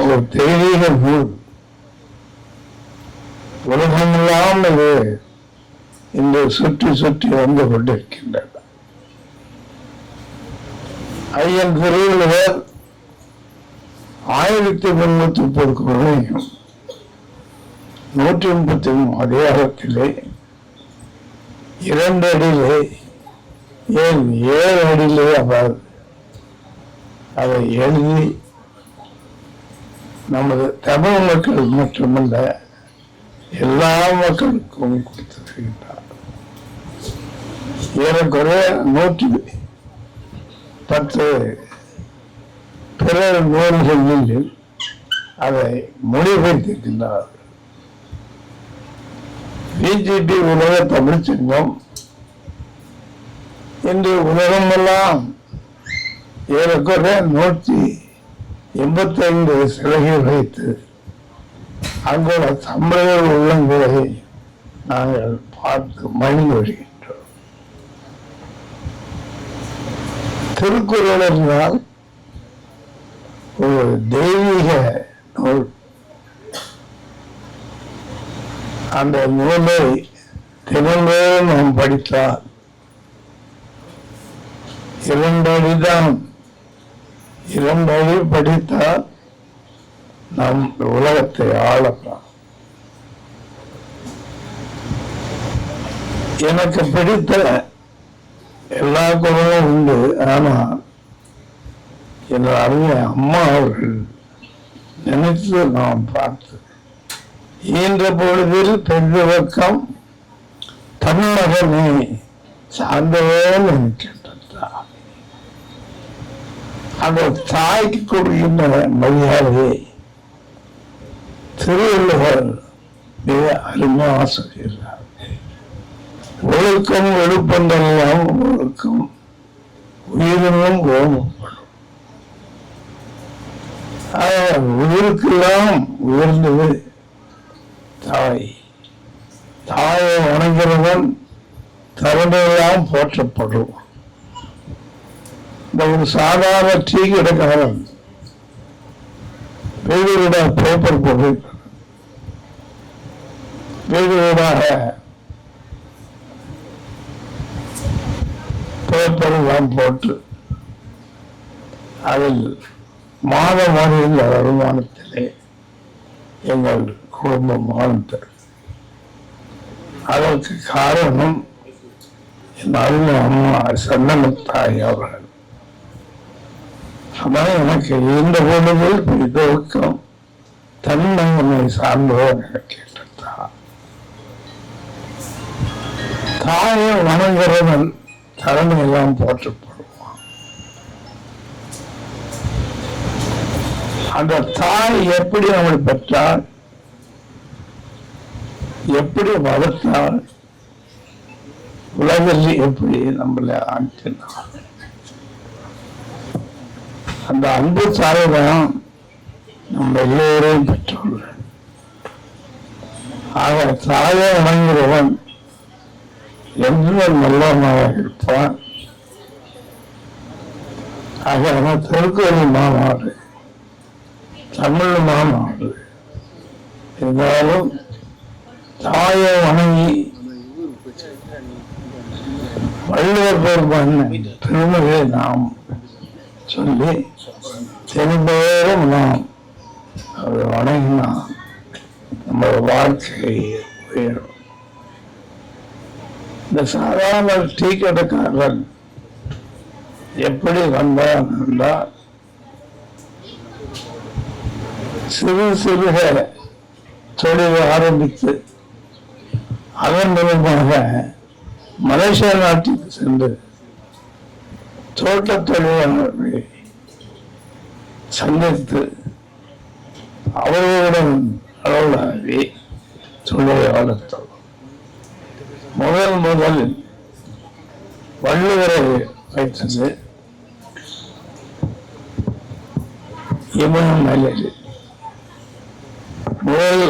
ஒரு தெய்வீக நூல். உலகமெல்லாம் இது இன்று சுற்றி சுற்றி வந்து கொண்டிருக்கின்றன. ஐயன் திருவள்ளுவர் 1330 குறளையும் 133 அதிகாரத்திலே 2 அடியிலே ஏன் 7 அடியிலே அவர் அதை எழுதி நமது தமிழ் மக்கள் மட்டுமல்ல எல்லா மக்களுக்கும் கொடுத்திருக்கின்றார். ஏறக்குறைய 110 பிற நூல்களில் அதை மொழிபெயர்த்திருக்கின்றார். பிஜேபி உலக தமிழ் சங்கம் இன்று உலகமெல்லாம் ஏறக்குறைய 185 சிலைகள் வைத்து அங்குள்ள தமிழர் உள்ளங்களை நாங்கள் பார்த்து மகிழ்ந்து வருகின்றோம். திருக்குறள் என்றால் ஒரு தெய்வீக நூல். அந்த நூலை தினந்தோறும் நாம் படித்தால் 2 அடிதான், 2 அடி படித்தால் நம் உலகத்தை ஆளலாம். எனக்கு பிடித்த எல்லா குரலும் உண்டு. ஆனால் என் அருமை அம்மா அவர்கள் நினைத்து நாம் பார்த்து ஈன்ற பொழுதில் பெருவக்கம் தமிழகமே சார்ந்தவன் என்கின்றார். அந்த தாய்க்கு கொடுக்கின்ற மரியாதையை திருவள்ளுவர் மிக அருமையாக சொல்கிறார். ஒழுக்கம் எழுப்பந்தெல்லாம் ஒழுக்கம் உயிரினும் ஓமப்படும். உயிருக்கெல்லாம் உயர்ந்தது தாய். தாயை வணங்குகிறவன் தருணையெல்லாம் போற்றப்படும். இந்த ஒரு சாதாரண டீ கடைக்காரன் வீடுவிட பேப்பர் போட்டு வீடுவீடாக பேப்பர் எல்லாம் போட்டு அதில் மாத மாநில வருமானத்திலே எங்கள் குடும்பம் வாழ்ந்தது. அதற்கு காரணம் என் அருமை அம்மா சந்தனத்தாய் அவர்கள். அதான் எனக்கு இந்த பொழுதில் பிடித்தொழுக்கம் தன்னை சார்ந்தவர் என கேட்டதா. தாயை வணங்குறவன் தரணையெல்லாம் போற்றப்படுவான். அந்த தாய் எப்படி நம்மளை பெற்றால், எப்படி வளர்த்தால், உலகில் எப்படி நம்மளை ஆற்றினார், அந்த அன்பு தாய்தான் நம்ம எல்லோரையும் பெற்றுள்ள. ஆக தாயை வணங்குகிறவன் என்றும் நல்லவனாக இருப்பான். ஆக திருக்குறள் மாநாடு, தமிழ் மாநாடு இருந்தாலும் தாயை வணங்கி வள்ளுவர் பெருமான பெருமையை நாம் சொல்லி தினந்தோறும் நாம் அதை வணங்கினா நம்ம வாழ்க்கை உயரும். இந்த சாதாரண டீ கடைக்காரன் எப்படி வந்தான் என்றால், சிறு சிறுக தொழிலை ஆரம்பித்து அதன் மூலமாக மலேசியா நாட்டுக்கு சென்று தோட்ட தொழிலாளர்களை சந்தித்து அவர்களுடன் அளவலாவி தொழிலை வளர்த்தோம். முதலில் வள்ளுவரை வைத்தது இமயமலையில். முதல்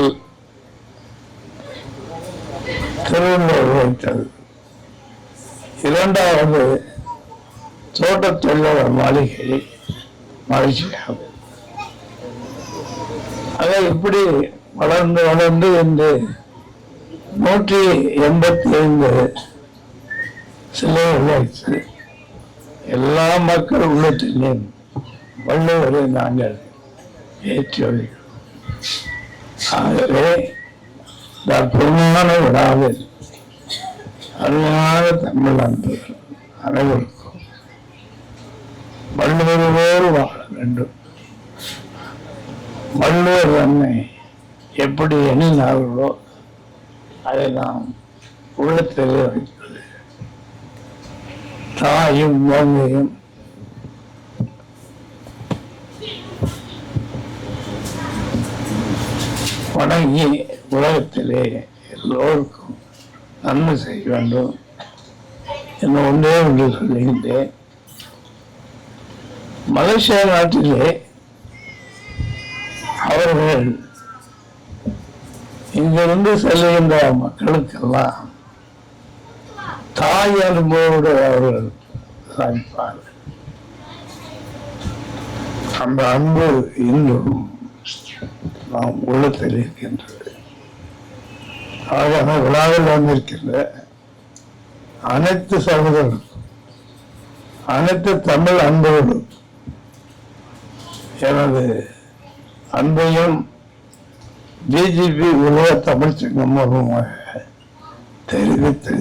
திருவள்ளுவர் வைத்தது. 2வது தோட்ட தொழிலாளர் மாளிகை மகிழ்ச்சியாகும். அதை இப்படி வளர்ந்து வளர்ந்து என்று 185 சிலைகள் வைத்து எல்லா மக்கள் உள்ளத்திலும் வள்ளுவரை நாங்கள் ஏற்றி வருகிறோம். ஆகவே அற்புதமான விழாவில் அருமையான தமிழ் அன்பு அனைவருக்கும் வள்ளுவரோடு வாழ வேண்டும். வள்ளுவர் தன்னை எப்படி எண்ணினார்களோ அதை நாம் உள்ளத்தில் வைப்பது. தாயும் மோங்கையும் வணங்கி உலகத்திலே எல்லோருக்கும் நன்மை செய்ய வேண்டும் என்ன ஒன்றே ஒன்று சொல்லுகின்றேன். மலேசியா நாட்டிலே அவர்கள் இங்கிருந்து செல்லுகின்ற மக்களுக்கெல்லாம் தாய் அன்போடு அவர்கள் சாதிப்பார்கள். அந்த அன்பு இன்றும் நாம் உள்ளத்தில் இருக்கின்றது. ஆக விழாவில் வந்திருக்கின்ற அனைத்து சகோதரர்களும், அனைத்து தமிழ் அன்போடும் எனது அன்பையும் பிஜேபி உலக தமிழ் சங்கம் மூலமாக தெரிவித்து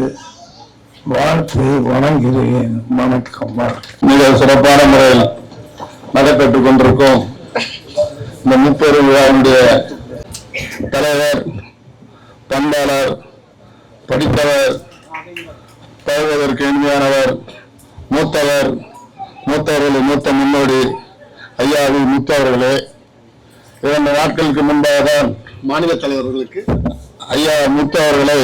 வாழ்த்து வணங்குகிறேன். வணக்கம். மிக சிறப்பான முறையில் நடைபெற்றுக் கொண்டிருக்கும் இந்த முப்பெரும் விழாவுடைய தலைவர், பண்பாளர், படித்தவர், பழகுவதற்கு இனிமையானவர், மூத்தவர்களின் மூத்த முன்னோடி ஐயா முத்து அவர்களே, 2 நாட்களுக்கு முன்பாக தான் மாநில தலைவர்களுக்கு ஐயா முத்து அவர்களை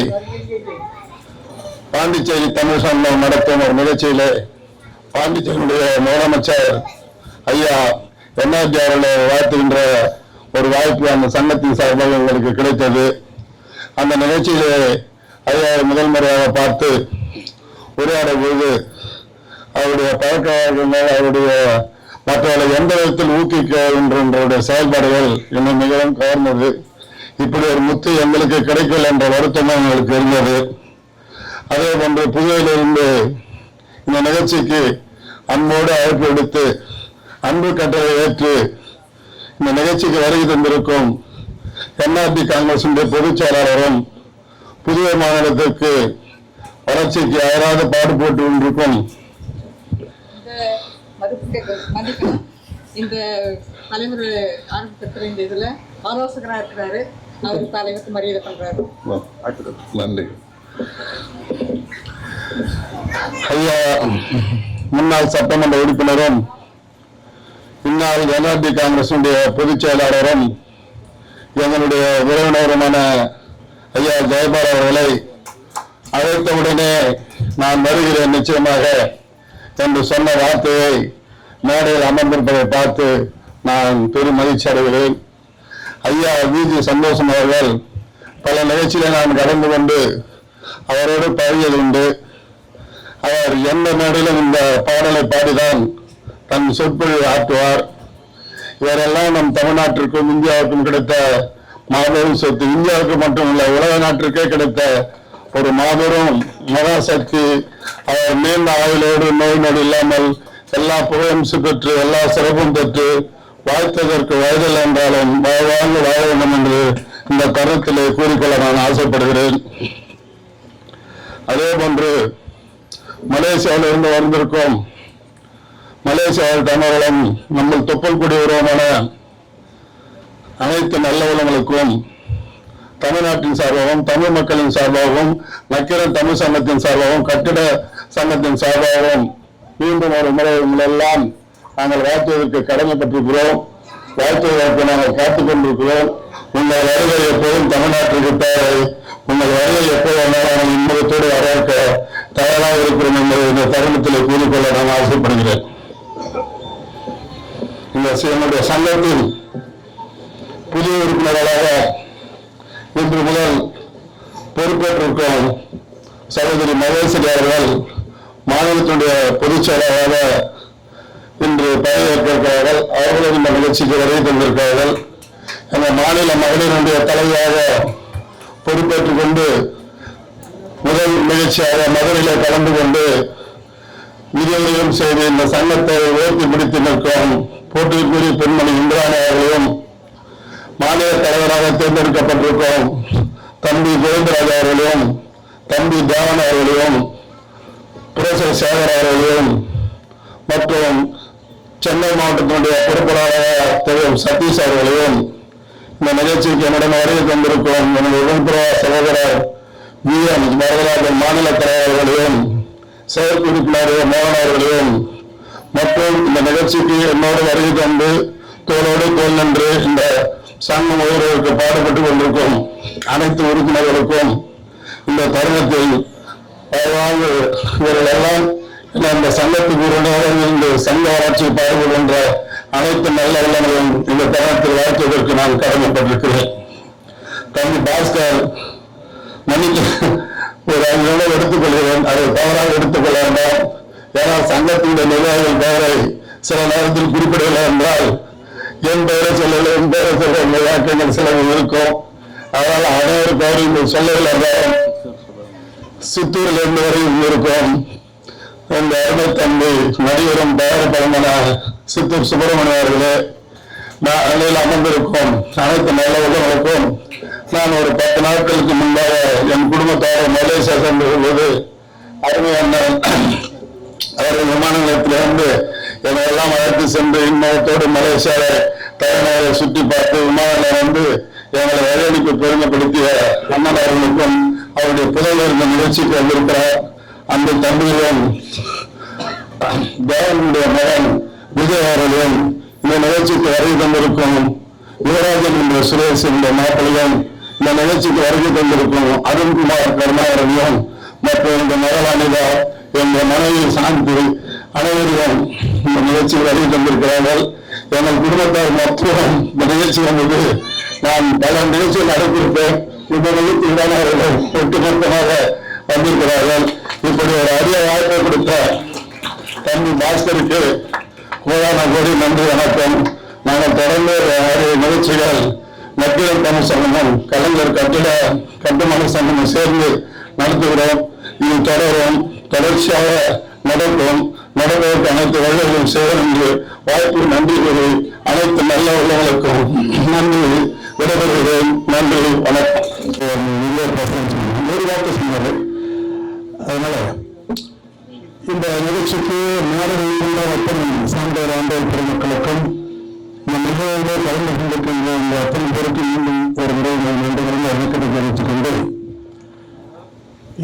பாண்டிச்சேரி தமிழ் சங்கம் நடத்தும் ஒரு நிகழ்ச்சியிலே பாண்டிச்சேரியுடைய முதலமைச்சர் ஐயா என்ஆர்டி அவர்களை வாழ்த்துகின்ற ஒரு வாய்ப்பு அந்த சங்கத்தின் சார்பாக எங்களுக்கு கிடைத்தது. அந்த நிகழ்ச்சியிலே ஐயா முதல் முறையாக பார்த்து உரையாடும் போது அவருடைய பழக்க வழக்கங்கள், அவருடைய மற்றவர்களை எந்த விதத்தில் ஊக்குவிக்கின்ற செயல்பாடுகள் என்னை மிகவும் கவர்ந்தது. இப்படி ஒரு முத்து எங்களுக்கு கிடைக்கல என்ற வருத்தமும் எங்களுக்கு இருந்தது. அதே போன்று புதுவையிலிருந்து இந்த நிகழ்ச்சிக்கு அன்போடு அழைப்பு விடுத்து அன்பு கட்டளை ஏற்று இந்த நிகழ்ச்சிக்கு வருகை தந்திருக்கும் என்ஆர்டி காங்கிரஸ் பொதுச் செயலாளரும் புதுவை மாநிலத்திற்கு வளர்ச்சிக்கு அயராது பாடுபட்டு கொண்டிருக்கும் இந்த தலைவர் ஆரம்பித்திருக்கிற இந்த இதுல ஆலோசகராக இருக்கிறாரு. அவருக்கு தலைவருக்கு மரியாதை பண்றாரு. நன்றி. ஐயா முன்னாள் சட்டமன்ற உறுப்பினரும் இந்நாள் என்ஆர்டி காங்கிரஸ் பொதுச் செயலாளரும் எங்களுடைய உறவினருமான ஐயா ஜெயபால் அவர்களை அழைத்தவுடனே நான் வருகிறேன் நிச்சயமாக என்று சொன்ன வார்த்தையை மேடையில் அமர்ந்திருப்பதை பார்த்து நான் பெரும் மகிழ்ச்சி அடைகிறேன். ஐயா விஜி சந்தோஷம் அவர்கள் பல நிகழ்ச்சிகளை நான் கடந்து கொண்டு அவரோடு பழகியது உண்டு. அவர் எந்த மேடையிலும் இந்த பாடலை பாடிதான் தன் சொற்பொழிவை ஆற்றுவார். இவரெல்லாம் நம் தமிழ்நாட்டிற்கும் இந்தியாவுக்கும் கிடைத்த மாபெரும் சொத்து. இந்தியாவுக்கு மட்டுமல்ல, உலக நாட்டிற்கே கிடைத்த ஒரு மாபெரும் மகாசக்தி. அவர் நீண்ட ஆயுளோடு நோய் நொடி இல்லாமல் எல்லா புகழம்சு பெற்று எல்லா சிறப்பும் பெற்று வாழ்த்ததற்கு வயதில் என்றாலும் வாழ்ந்து வாழ வேண்டும் என்று இந்த தருணத்திலே கூறிக்கொள்ள நான் ஆசைப்படுகிறேன். அதே போன்று மலேசியாவில் இருந்து வந்திருக்கும் மலேசியாவில் தமிழர்களும் நம்ம தொப்பல்குடி உருவமான அனைத்து நல்ல உள்ளங்களுக்கும் தமிழ்நாட்டின் சார்பாகவும் தமிழ் மக்களின் சார்பாகவும் நக்கீரன் தமிழ் சங்கத்தின் சார்பாகவும் கட்டிட சங்கத்தின் சார்பாகவும் மீண்டும் ஒரு முறை உங்களெல்லாம் நாங்கள் வாழ்த்துவதற்கு கடமைப்பட்டிருக்கிறோம். வாழ்த்துவதற்கு நாங்கள் காத்துக் கொண்டிருக்கிறோம். உங்கள் வருகை எப்போதும் தமிழ்நாட்டிற்கு தேவை. உங்கள் வருகை எப்போது நாங்கள் இன்பத்தோடு வரவேற்க தயாராக இருக்கிறோம் என்பதை இந்த தருணத்தில் கூறிக்கொள்ள நான் ஆசைப்படுகிறேன். என்னுடைய சங்கத்தின் புதிய உறுப்பினர்களாக இன்று முதல் பொறுப்பேற்றிருக்கும் சகோதரி மகேஸ்வரி அவர்கள் மாநிலத்தினுடைய பொதுச் செயலாளராக இன்று பதவியேற்றிருக்கிறார்கள். அவர்களும் இந்த நிகழ்ச்சிக்கு வருகை தந்திருக்கிறார்கள். அந்த மாநில மகளிருடைய தலைவராக பொறுப்பேற்றுக் கொண்டு முதல் நிகழ்ச்சியாக மதுரையிலே கலந்து கொண்டு நிதியுதவியும் செய்து இந்த சங்கத்தை உயர்த்தி பிடித்து நிற்கும் போட்டிக்குரிய பெண்மணி இந்திராணி அவர்களையும் மாநில தலைவராக தேர்ந்தெடுக்கப்பட்டிருக்கும் தம்பி கோவிந்தராஜ் அவர்களையும் தம்பி தேவன் அவர்களையும் புரேசர் சேகர் அவர்களையும் மற்றும் சென்னை மாவட்டத்தினுடைய பொறுப்பாளராக திரு சதீஷ் அவர்களையும் இந்த நிகழ்ச்சிக்கு என்னுடன் வருகை தந்திருக்கும் எனது உடன்புற சகோதரர் விஎம் வரதராஜன் மாநில தலைவர்களையும் செயற்குழு உறுப்பினர் மோகன் அவர்களையும் மற்றும் இந்த நிகழ்ச்சிக்கு என்னோடு வருகை தந்து தோளோடு தோல் நின்று இந்த சங்கம் உயர்வுக்கு பாடுபட்டுக் கொண்டிருக்கும் அனைத்து உறுப்பினர்களுக்கும் இந்த தருணத்தில் இவர்கள் எல்லாம் இந்த சங்கத்துக்கு இந்த சங்க வளர்ச்சியை பாடுபடுகின்ற அனைத்து நல்ல உள்ளங்களையும் இந்த தருணத்தில் வாழ்த்துவதற்கு நான் கடமைப்பட்டிருக்கிறேன். தம்பி பாஸ்கர் மன்னிக்க ஒரு 5 நிமிடம் எடுத்துக்கொள்கிறேன். அதை தவறாக எடுத்துக்கொள்ள வேண்டாம். ஏன்னா சங்கத்தினுடைய நிர்வாகிகள் பெயரை சில நேரத்தில் குறிப்பிடவில்லை என்றால் என் பெயரை சொல்லல, என் பெயரை சொல்ல விழாக்கள் சிலவு இருக்கும். அதனால் அனைவரும் பெயரையும் சொல்லவில்லை என்றால் சித்தூரில் இருந்து வரையும் இருக்கும். இந்த அருமை தம்பி நடிகரும் தயாரிப்பாளரான சித்தூர் சுப்பிரமணியம் அவர்களே, நான் அணியில் அமர்ந்திருக்கும் அனைத்து நல்ல உள்ளவர்களுக்கும் நான் ஒரு 10 நாட்களுக்கு முன்பாக என் குடும்பத்தார் மலேசியா சென்றிருந்தது. அருமையான அவர்கள் விமான நிலையத்திலிருந்து என்னை எல்லாம் அழைத்து சென்று இன்மயத்தோடு மலேசியாவை தலைநகரை சுற்றி பார்த்து விமான நிலையம் வந்து எங்களை வரவேற்பு பெருமைப்படுத்திய அண்ணன் அவர்களுக்கும் அவருடைய புதல்வர் இந்த நிகழ்ச்சிக்கு வந்திருக்கிறார். அந்த தம்பியும் தேவனுடைய மகன் விஜய் அவர்களும் இந்த நிகழ்ச்சிக்கு வருகை தந்திருக்கும் யுவராஜன் என்ற சுரேஷ் என்ற மாப்பிள்ளையும் இந்த நிகழ்ச்சிக்கு வருகை தந்திருக்கும் அருண்குமார் கருணாகரனையும் மற்றும் இந்த மகளானிதா என்ற மனைவி சாந்தி அனைவரையும் இந்த நிகழ்ச்சியில் வருகை தந்திருக்கிறார்கள். எங்கள் குடும்பத்தார் மற்றும் இந்த நிகழ்ச்சி வந்தது நான் பல நிகழ்ச்சிகள் நடத்திருப்பேன். இந்த நிகழ்ச்சியில்தான் அவர்கள் ஒட்டுமொத்தமாக வந்திருக்கிறார்கள். இப்படி ஒரு அரிய வாய்ப்பை கொடுத்த தம்பி பாஸ்கருக்கு கோடான கோடி நன்றி வணக்கம். நாங்கள் தொடர்ந்து அரிய நிகழ்ச்சிகள் நக்கீரர் தமிழ் சங்கமும் கலைஞர் கட்டுமான சங்கமும் சேர்ந்து நடத்துகிறோம். இது தொடரும், தொடர்ச்சியாக நடக்கும். நடப்பதற்கு அனைத்து வழிகளும் செய்வோம் என்று வாய்ப்பு நன்றி கூறி அனைத்து நல்ல உள்ளவர்களுக்கும் நன்றி விடைபெறுகிறேன். நன்றி, வணக்கம். அதனால இந்த நிகழ்ச்சிக்கு நாடுகளில் மற்றும் சான்றோர் ஆண்டோர் பெருமக்களுக்கும் இந்த நிகழ்வுகளை கலந்து கொண்டிருக்கின்ற இந்த அத்தனை பேருக்கு மீண்டும் ஒரு முறை நன்றிகளை வணக்கத்தை தெரிவித்துக் கொண்டு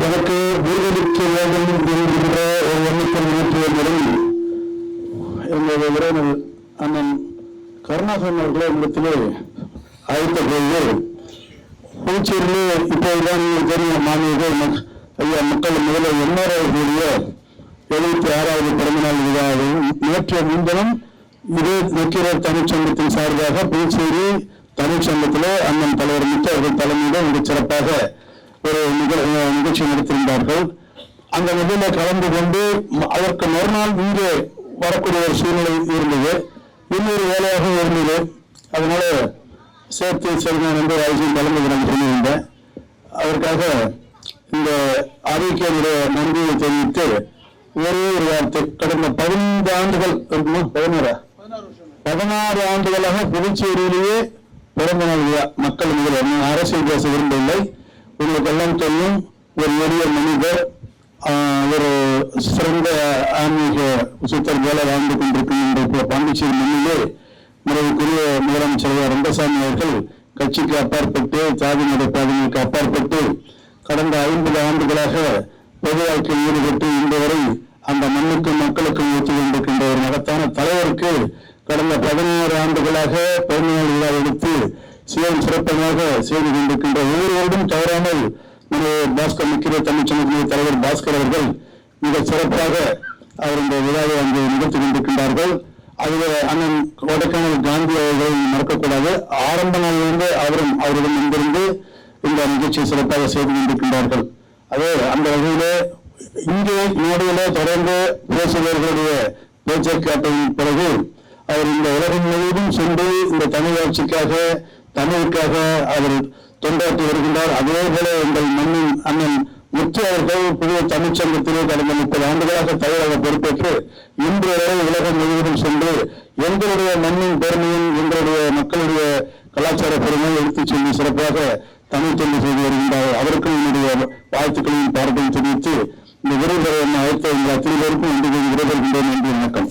எனக்கு விருதளிக்க வேண்டும் என்கின்ற ஒரு எண்ணிக்கை நிகழ்ச்சிய முறையில் எங்களுடைய உறவினர் அண்ணன் கருணாகரன் அவர்களை இடத்திலே அழைத்த போது புதுச்சேரியிலே இப்போதுதான் தெரியும் மாநில ஐயா மக்கள் முதல்வர் என்ஆர் அவர்களுடைய 76வது பிறந்தநாள் விழாவையும் நேற்றைய முன்தினம் இது நக்கீரர் தமிழ்ச்சங்கத்தின் சார்பாக புதுச்சேரி தமிழ்ச்சங்கத்திலே அண்ணன் தலைவர் முத்து அவர்கள் தலைமையில மிகச் சிறப்பாக ஒரு நிகழ்ச்சி நடத்தியிருந்தார்கள். அந்த நிகழ்ச்சியில் கலந்து கொண்டு அதற்கு மறுநாள் இங்கே வரக்கூடிய ஒரு சூழ்நிலை இருந்தது. இன்னொரு வேலையாக இருந்தது. அதனால சேர்த்து செல்வன் என்று அரசியல் கலந்து கொண்டு சொல்லியிருந்தேன். அதற்காக இந்த அறிக்கையுடைய நன்றியை தெரிவித்து ஒரே ஒரு வார்த்தை, கடந்த 15 ஆண்டுகள் இருக்குமா, 16 ஆண்டுகளாக புதுச்சேரியிலேயே பிறந்த நாள் விழா மக்கள் முதல் அரசியல் பேச விரும்பவில்லை. உங்களுக்கு எல்லாம் தெரியும், ஒரு எளிய மனிதர், ஒரு சிறந்த ஆன்மீக சுத்தர் போல வாழ்ந்து கொண்டிருக்கின்ற பாண்டிச்சேரி மண்ணிலே மறைவுக்குரிய முதலமைச்சர் ரங்கசாமி அவர்கள் கட்சிக்கு அப்பாற்பட்டு சாதி மத பாதைகளுக்கு அப்பாற்பட்டு கடந்த 50 ஆண்டுகளாக பொது வாழ்க்கையில் ஈடுபட்டு இன்று வரை அந்த மண்ணுக்கும் மக்களுக்கும் ஊற்றி கொண்டிருக்கின்ற ஒரு மகத்தான தலைவருக்கு கடந்த 16 ஆண்டுகளாக பிறந்தநாள் விழா எடுத்து சிறப்பாக செய்து கொண்டிருக்கின்ற ஒவ்வொருவரும் தவறாமல் பாஸ்கர் நக்கீரர் தமிழ்ச்சங்கத்தினுடைய தலைவர் பாஸ்கர் அவர்கள் மிக சிறப்பாக அவர் இந்த விழாவை அங்கு நிகழ்த்தி கொண்டிருக்கின்றார்கள். அதில் அண்ணன் கொடைக்கானல் காந்தி அவர்களை மறக்கக்கூடாது. ஆரம்ப நாளிலிருந்து அவருடன் இங்கிருந்து இந்த நிகழ்ச்சியை சிறப்பாக செய்து கொண்டிருக்கின்றார்கள். அதே அந்த வகையிலே இங்கே மேடையில தொடர்ந்து பேசுபவர்களுடைய பேச்சை காட்டின் பிறகு அவர் இந்த உலகம் முழுவதும் சென்று இந்த தமிழ் ஆட்சிக்காக தமிழுக்காக அவர் தொண்டாற்றி வருகின்றார். அதே போல எங்கள் மண்ணின் அண்ணன் முத்து அவர்கள் புதிய தமிழ்ச்சங்கத்திலே கடந்த 30 ஆண்டுகளாக தலைவராக பொறுப்பேற்று இன்று வரை உலகம் முழுவதும் சென்று எங்களுடைய மண்ணின் பெருமையும் எங்களுடைய மக்களுடைய கலாச்சார பெருமையை எடுத்துச் சொல்லி சிறப்பாக தமிழ் தொண்டு செய்து வருகின்றார். அவருக்கும் என்னுடைய வாழ்த்துக்களையும் பாராட்டையும் தெரிவித்து இந்த விருது அழைத்த எங்கள் அத்தனை பேருக்கும் இன்று விருதுகின்றேன். நன்றி, வணக்கம்.